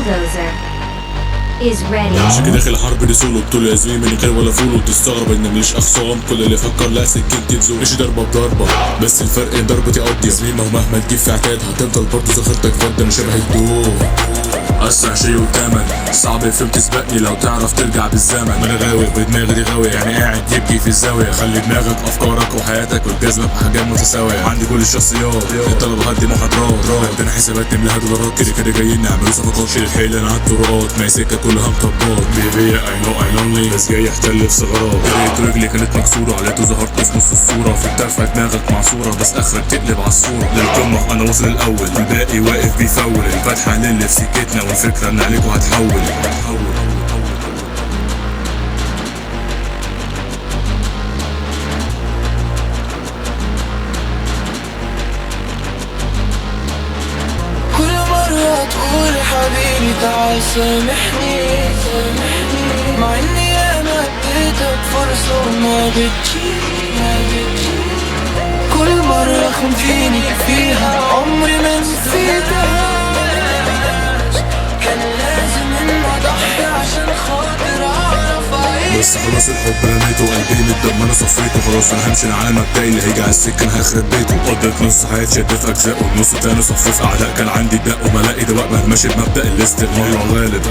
Bulldozer is ready. عشان كده داخل الحرب دي سولو بطولة يا زميلي من غير ولا فولو. تستغرب ان ماليش اخصام، كل اللي فكر لا سكنتي تزول. مش ضربة بضربة بس الفرق ان ضربتي قاضية زميلي، مهما تجيب في عتاد هتفضل برضه ذاكرتك فاضية. انا شبه الدور اسرع شي وتمن صعب فيك تسبقني لو تعرف ترجع بالزمن. ما انا غاوي بدماغي دي غاوية يعني قاعد يبكي في الزاوية. خلي دماغك افكارك وحياتك والجزمة بحاجات متساوية. عندي كل الشخصيات الطلبة هدي محاضرات، عندنا حسابات نملاها دولارات. كده جايين نعملوا صفقات، شيل الحيل انا عالطرقات ما هي سكة كلها مطبات. بيبي اي لونلي بس جاي احتل في ثغرات. قريت رجلي كانت مكسورة عليته ظهرت في نص الصورة. في الترفة دماغك معصورة بس اخرك تقلب عالصورة. للقمة انا واصل الاول الباقي واقف بيفول. الفتحة للي في سكتنا والفكرة ان عليكوا هتحول. كل مرة تقول حبيبي تعال سامحني، مع اني انا اديتك فرصة وما بتجي. كل مرة خنتيني فيها عمري ما نسيتها. كان لازم اني اضحي عشان خاطر اعرف اعيش. بس خلاص الحب رميته قلبي من الدم انا صفيته. خلاص انا همشي على مبدئي اللي هيجي على السكه انا هخرب بيته. قضيت نص حياتي شد في اجزاء والنص التاني صف في اعداء. كان عندي دق وملاقي دواء ماشي بمبدا الاستغناء غالب.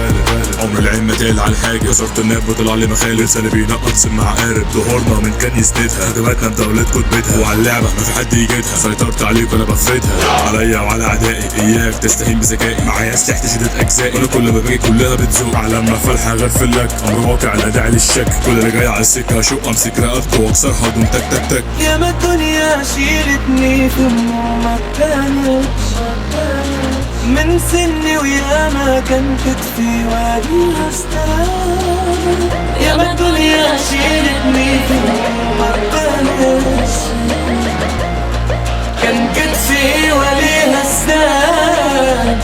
عمر العين ما تقل على الحاجه. كسرت الناب وطلع لي مخالب. لساني بينقط سمع قارب. ظهورنا من كان يسندها. هجماتنا بدولتكوا بيتها وعلى اللعبه ما في حد يجيدها. سيطرت عليك وانا بفردها عليا وعلى اعدائي. اياك تستهين بذكائي معايا سلاح تشدد اجزائي. وانا كل ما باجي كلها بتزوق. على ما فالحه غرفل لك امر واقع لا داعي للشك. كل اللي جاي على السكه اشق امسك رقبته واكسرها دون تك تك تك. ياما الدنيا شيلتني في ما كانتش من سني، وياما كان كتفي واديها استاذ. ياما الدنيا شيلتني في ما كانتش كان كتفي وليها استاذ.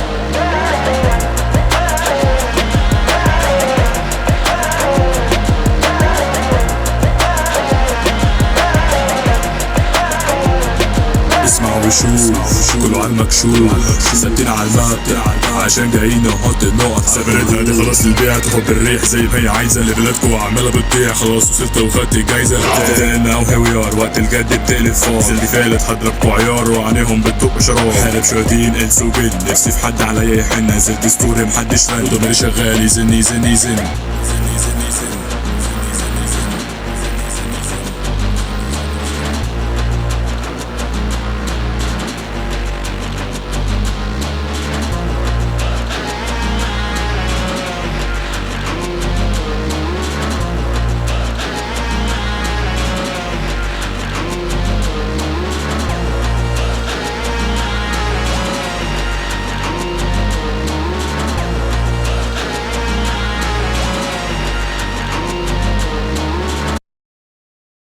اسمع وشوف كله على المكشوف. ثابتين على الماب عشان جايين نحط النقط. سافرتها دي خلاص البيع تاخد بالريح زي ما هي عايزه. اللي بلادكوا عماله بتضيع خلاص وصلت وخدت الجايزه. ابتدينا وهويار وقت الجد بتقلب فار. زلدي فالت هضربكوا عيار وعينيهم بتدق شرار. حارب شويتين انس وجن نفسي في حد عليا يحن. نزلت ستوري محدش رن وضميري شغال يزن يزن يزن.